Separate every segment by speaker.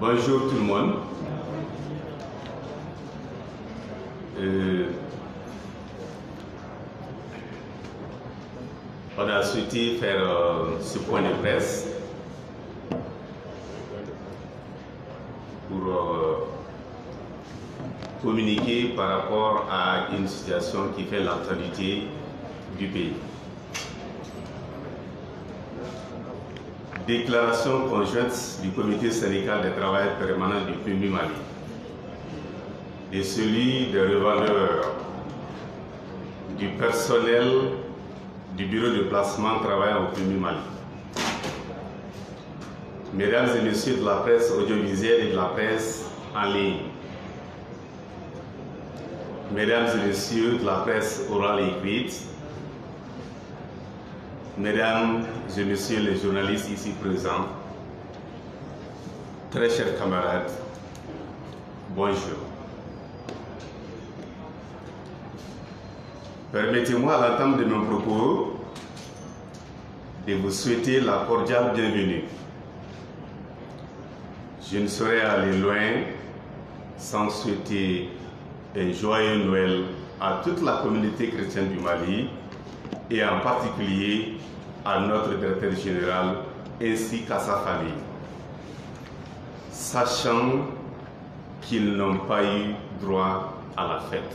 Speaker 1: Bonjour tout le monde. On a souhaité faire ce point de presse pour communiquer par rapport à une situation qui fait l'actualité du pays. Déclaration conjointe du comité syndical des travailleurs permanents du PMI Mali et celui des revendeurs du personnel du bureau de placement travaillant au PMI Mali. Mesdames et messieurs de la presse audiovisuelle et de la presse en ligne, mesdames et messieurs de la presse orale et écrite, mesdames et messieurs les journalistes ici présents, très chers camarades, bonjour. Permettez-moi à l'entame de mon propos de vous souhaiter la cordiale bienvenue. Je ne saurais aller loin sans souhaiter un joyeux Noël à toute la communauté chrétienne du Mali et en particulier à notre directeur général ainsi qu'à sa famille, sachant qu'ils n'ont pas eu droit à la fête.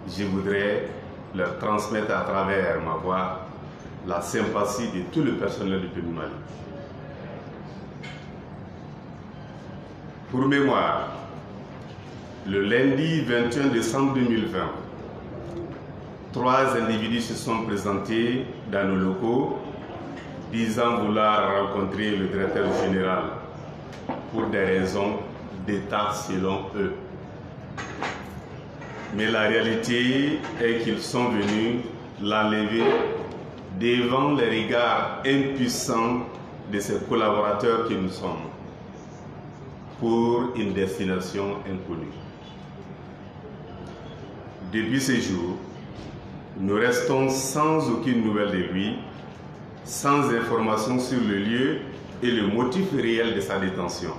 Speaker 1: Je voudrais leur transmettre à travers ma voix la sympathie de tout le personnel du PMI Mali. Pour mémoire, le lundi 21 décembre 2020, 3 individus se sont présentés dans nos locaux disant vouloir rencontrer le directeur général pour des raisons d'État selon eux. Mais la réalité est qu'ils sont venus l'enlever devant les regards impuissants de ses collaborateurs que nous sommes pour une destination inconnue. Depuis ce jour, nous restons sans aucune nouvelle de lui, sans information sur le lieu et le motif réel de sa détention.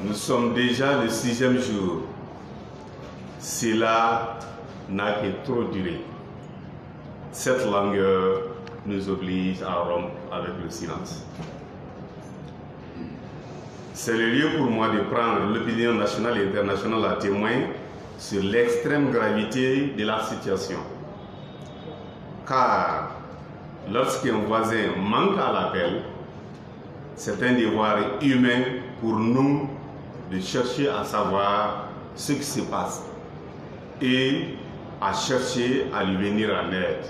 Speaker 1: Nous sommes déjà le 6e jour. Cela n'a que trop duré. Cette langueur nous oblige à rompre avec le silence. C'est le lieu pour moi de prendre l'opinion nationale et internationale à témoin sur l'extrême gravité de la situation. Car lorsqu'un voisin manque à l'appel, c'est un devoir humain pour nous de chercher à savoir ce qui se passe et à chercher à lui venir en aide.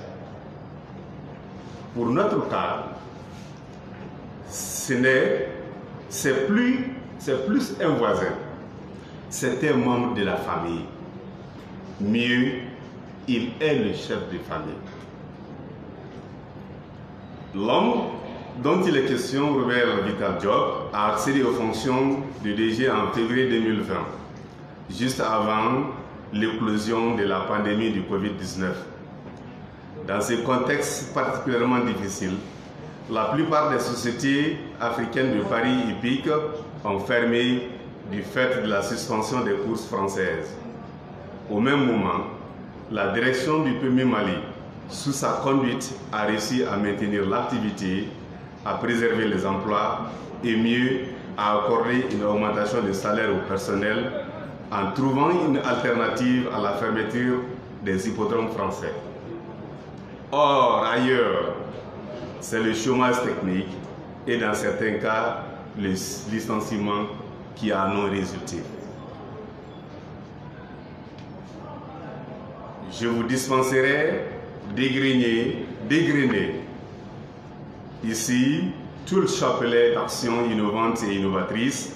Speaker 1: Pour notre cas, c'est plus un voisin, c'est un membre de la famille. Mieux, il est le chef de famille. L'homme dont il est question, Robert Vital Diop, a accédé aux fonctions de DG en février 2020, juste avant l'éclosion de la pandémie du Covid-19. Dans ce contexte particulièrement difficile, la plupart des sociétés africaines de paris hippiques ont fermé du fait de la suspension des courses françaises. Au même moment, la direction du PMI Mali, sous sa conduite, a réussi à maintenir l'activité, à préserver les emplois et mieux, à accorder une augmentation de salaire au personnel en trouvant une alternative à la fermeture des hippodromes français. Or, ailleurs, c'est le chômage technique et dans certains cas, le licenciement qui en ont résulté. Je vous dispenserai dégrainer ici tout le chapelet d'actions innovantes et innovatrices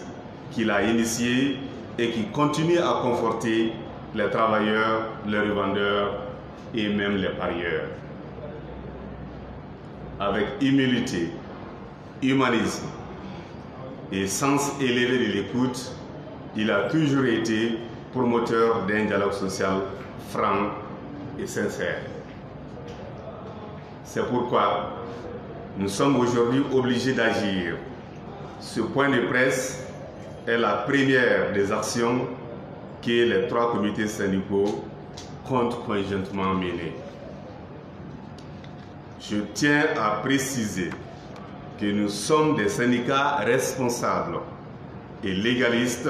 Speaker 1: qu'il a initié et qui continue à conforter les travailleurs, les revendeurs et même les parieurs. Avec humilité, humanisme et sens élevé de l'écoute, il a toujours été promoteur d'un dialogue social franc et sincère. C'est pourquoi Nous sommes aujourd'hui obligés d'agir. Ce point de presse est la première des actions que les 3 comités syndicaux comptent conjointement mener. Je tiens à préciser que nous sommes des syndicats responsables et légalistes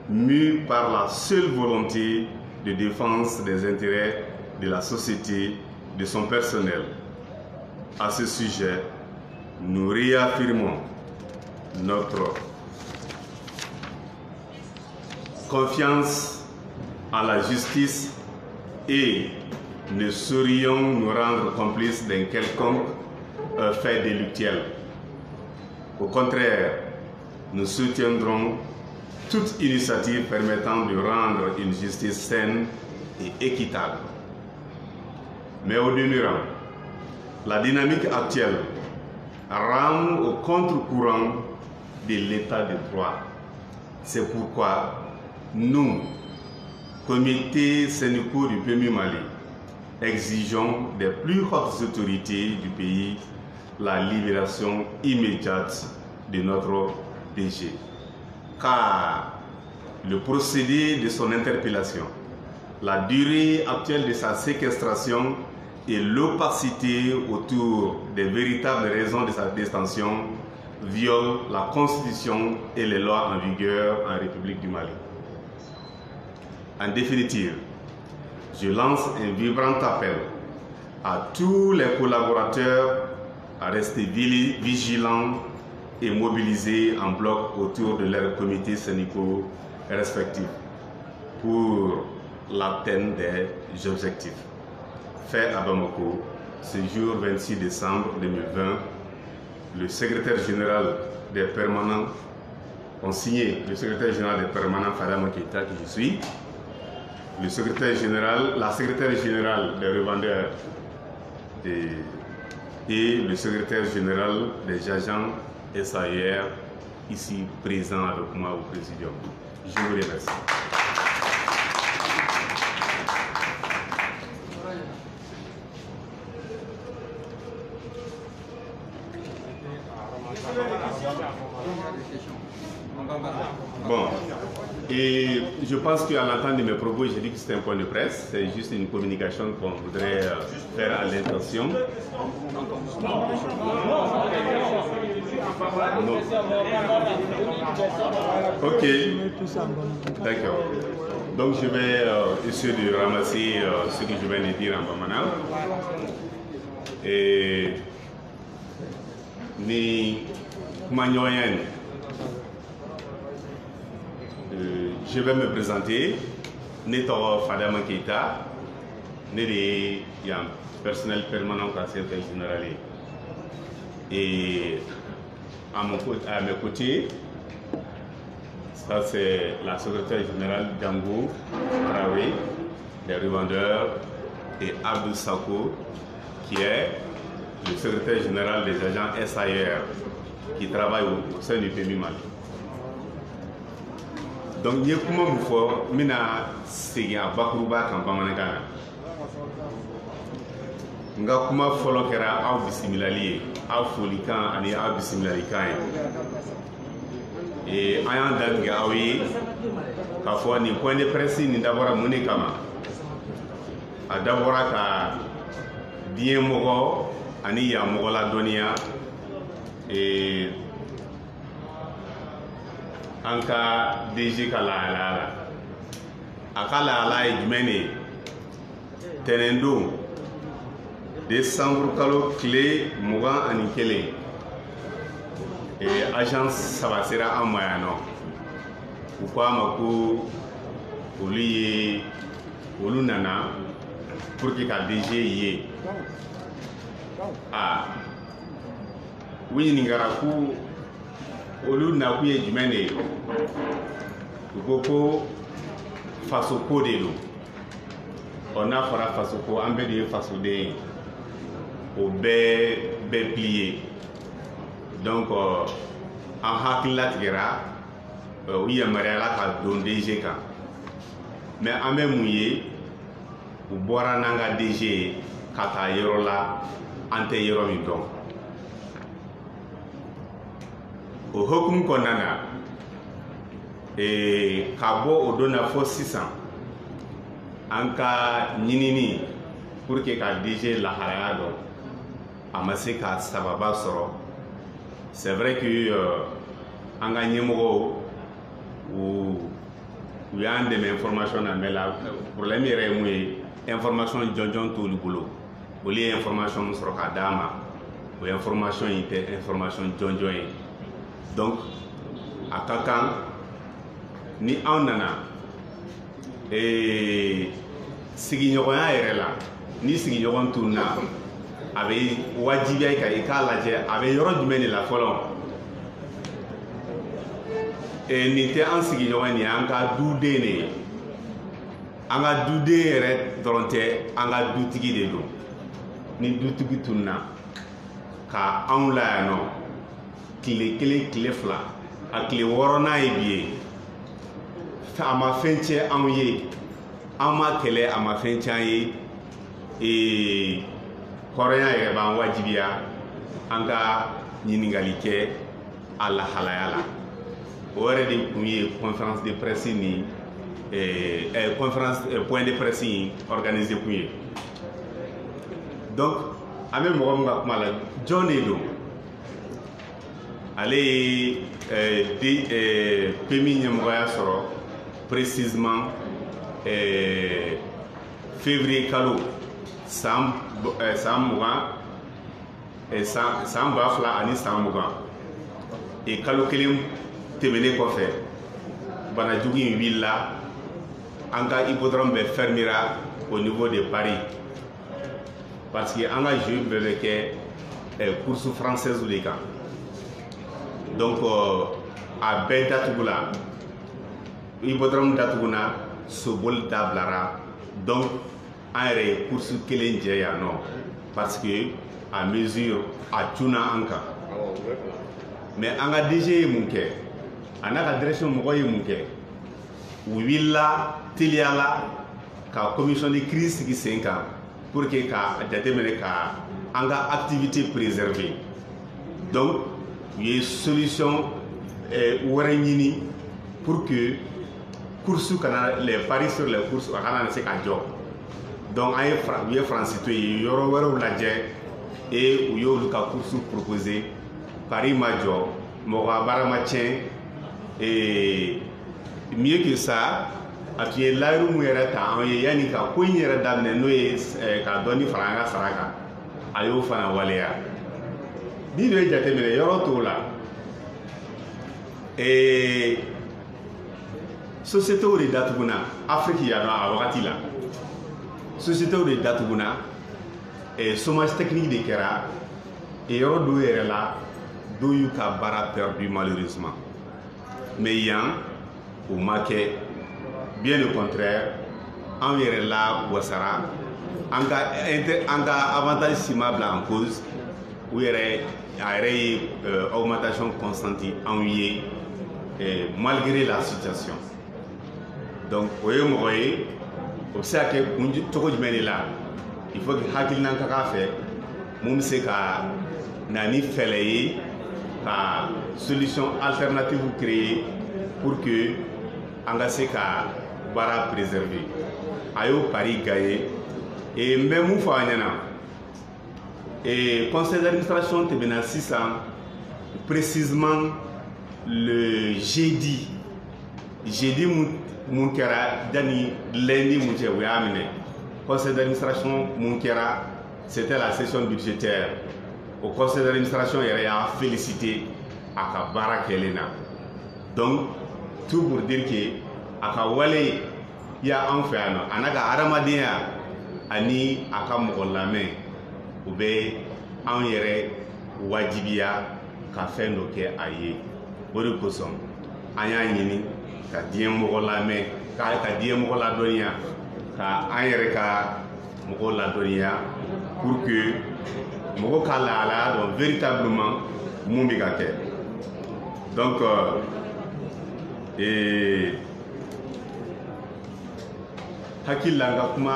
Speaker 1: mus par la seule volonté de défense des intérêts de la société, de son personnel. À ce sujet, nous réaffirmons notre confiance en la justice et ne saurions nous rendre complices d'un quelconque fait délictuel. Au contraire, nous soutiendrons toute initiative permettant de rendre une justice saine et équitable. Mais au demeurant, la dynamique actuelle rame au contre-courant de l'état de droit. C'est pourquoi nous, comités syndicaux du premier Mali, exigeons des plus hautes autorités du pays la libération immédiate de notre DG. Car le procédé de son interpellation, la durée actuelle de sa séquestration et l'opacité autour des véritables raisons de sa détention violent la Constitution et les lois en vigueur en République du Mali. En définitive, je lance un vibrant appel à tous les collaborateurs à rester vigilants et mobilisés en bloc autour de leurs comités syndicaux respectifs pour l'atteinte des objectifs. Fait à Bamako, ce jour 26 décembre 2020, le secrétaire général des permanents ont signé, le secrétaire général des permanents Fadama Keïta, que je suis, le secrétaire général, la secrétaire générale des revendeurs et le secrétaire général des agents SAIR, ici présent avec moi au Présidium. Je vous remercie. Bon, et je pense qu'à l'entente de mes propos, j'ai dit que c'était un point de presse, c'est juste une communication qu'on voudrait faire à l'intention. Ok, d'accord. Donc je vais essayer de ramasser ce que je viens de dire en Bamana. Et ni Magnoyen. Je vais me présenter. Neto Fadama Keïta, né de personnel permanent à secrétaire général. Et à mes côtés, ça c'est la secrétaire générale Django Traoré, des revendeurs, et Abdou Sako, qui est le secrétaire général des agents SAIR, qui travaille au sein du pays Mali. Donc, nous avons fait un bakuruba en Bamanagana. Nous avons fait un bisimilali, un folikan et un bisimilalikan. Et en ayant d'Angawi, parfois, nous avons des presse, nous avons monnaie kama. D'abord, bien moro, ani ya mogola donia et anka DG kala akala ejmene tenendo décembre kalo clé mogan ani kelen et agence sabasera amayano ukwa mako olu nana pour que ka DG yé oui ningaraku olu na kuye jumene ko faso ko de lo ona fara faso ko ambe de faso de o be plié donc en hakila tigera oui amara ka don DG ka mais ambe muye o bora nanga DG kata yoro la ante yoro mi don o hokumu kɔnɔna na ka bɔ o don na fɔ sisan an ka ɲinini pour que ka DG lahalaya dɔn a ma se ka sababa sɔrɔ. C'est vrai que an ka ɲɛmɔgɔw u y'an dɛmɛ information na, mais la problème yɛrɛ ye mun ye information jɔnjɔn t'olu bolo. Olu ye information mun sɔrɔ ka d'a ma, o information in tɛ information jɔnjɔn ye. Donc a ka kan ni anw nana sigiɲɔgɔnya yɛrɛ la, ni sigiɲɔgɔn tunna a bɛ wajibiya i kan i k'a lajɛ a bɛ yɔrɔ jumɛn de la fɔlɔ. Nin tɛ an sigiɲɔgɔn, nin y'an ka duden de ye. An ka duden yɛrɛ dɔrɔn tɛ, an ka dutigi de don. Ni dutigi tunna ka anw la yan nɔ tile kelen tile fila a tile wɔɔrɔnan ye bi ye, a ma fɛn tiɲɛ anw ye, an ma kɛlɛ a ma fɛn tiɲɛ an ye. Hɔrɔnya yɛrɛ b'an wajibiya an ka ɲininkali kɛ a lahalaya la. O yɛrɛ de kun ye conférence de presse ni point de presse in organisé kun ye. Donc an bɛ mɔgɔ min ka kuma la, jɔn de don? Ale ye PMI ɲɛmɔgɔya sɔrɔ précisément février kalo san 2020 kalo kelen tɛmɛnen kɔfɛ banajugu in wulila, an ka hippodrome bɛɛ fermera au niveau de Paris parce que an ka jeux bɛɛ bɛ kɛ course française de kan. Donc a bɛɛ datugula, hippodrome datuguna, soboli dabilara. Donc an yɛrɛ ye course kelen jɛ yan nɔ parce que a mesure a cunna an kan. Mais an ka DG ye mun kɛ, a n'a ka direction mɔgɔ ye mun kɛ, u wulila teliyala ka commission de crise sigi sen kan pour que ka jateminɛ ka an ka activité préserver. Donc u ye solution wɛrɛ ɲini pour que course kana, les paris sur les courses a kana se ka jɔ. Donc u ye Faransi to ye yɔrɔ wɛrɛw lajɛ et u y'olu ka course proposé. Paris ma jɔ, mɔgɔ ka baara ma tiɲɛ, et mieux que ça a tun ye layiru mun yɛrɛ ta anw ye yanni ka ko in yɛrɛ daminɛ n'o ye ka dɔɔni fara an ka sara kan, a y'o fana waleya. N'i dun ye jateminɛ yɔrɔ t'o la, sociétéw de datuguna Afrique yan nɔ a wagati la, sociétéw de datuguna, chômage technique de kɛra, yɔrɔ dɔw yɛrɛ la dɔw y'u ka baara perdu malheureusement. Mais yan o ma kɛ, bien au contraire anw yɛrɛ la wasara, an ka avantage si ma bila en cause, u yɛrɛ a yɛrɛ ye augmentation constante anw ye malgré la situation. Donc o ye mɔgɔ ye, o bɛ se ka kɛ cogo jumɛn de la, il faut que hakilina ka k'a fɛ mun bɛ se ka na ni fɛɛrɛ ye ka solution alternative créer pour que an ka se ka baara préserver. A y'o pari gagné et n bɛ mun fɔ a ɲɛna, conseil d'administration tɛmɛna sisan précisément le jeudi mun kɛra yanni lundi mun cɛ u y'a minɛ. Conseil d'administration mun kɛra, c'était la session budgétaire. Au conseil d'administration yɛrɛ y'a félicité a ka baara kɛlen na. Donc tout pour dire que a ka wale ya an fɛ yan nɔ, a n'a ka hadamadenya ani a ka mɔgɔ lamɛn, u bɛ anw yɛrɛ wajibiya ka fɛn dɔ kɛ a ye. O de kosɔn an y'a ɲini ka diɲɛ mɔgɔ lamɛn, ka diɲɛ mɔgɔ ladɔnniya, ka an yɛrɛ ka mɔgɔw ladɔnniya pour que mɔgɔw ka lahalaya dɔn véritablement mun bɛ ka kɛ. Donc hakili la n ka kuma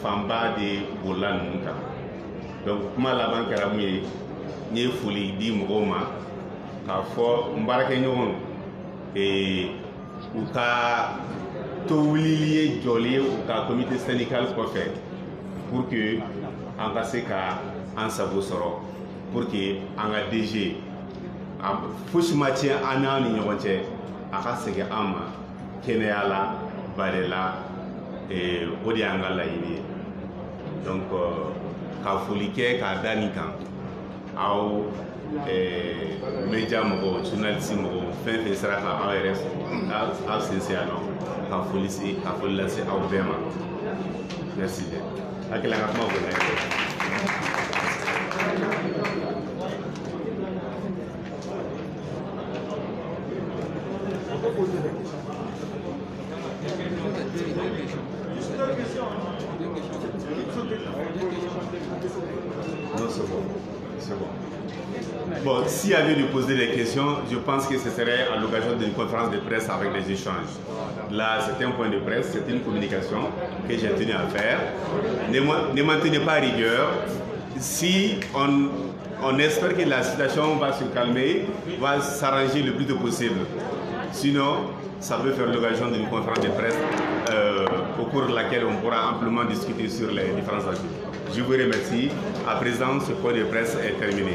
Speaker 1: fanba de bolila ninnu kan. Donc kuma laban kɛra mun ye, n ye foli di mɔgɔw ma k'a fɔ n baarakɛɲɔgɔnw u ka to wulili ye jɔli ye u ka comité syndical kɔfɛ pour que an ka se ka an sago sɔrɔ pour que an ka DG fosi ma tiɲɛ an n'an ni ɲɔgɔn cɛ a ka segin an ma kɛnɛya la bale la o de y'an ka laɲini ye donc ka foli kɛ k'a da nin kan aw média mɔgɔw journaliste mɔgɔw fɛn fɛn sera ka aw yɛrɛ aw sinsin yan nɔ ka foli lase aw bɛɛ ma merci bien hakili an ka kuma fɔla yɛrɛ. Non, c'est bon. C'est bon. Bon, s'il y avait de poser des questions, je pense que ce serait à l'occasion d'une conférence de presse avec des échanges. Là, c'est un point de presse, c'est une communication que j'ai tenu à faire. Ne maintenez pas rigueur. Si on espère que la situation va se calmer, va s'arranger le plus tôt possible. Sinon, ça peut faire l'occasion d'une conférence de presse au cours de laquelle on pourra amplement discuter sur les différents aspects. Je vous remercie. À présent, ce point de presse est terminé.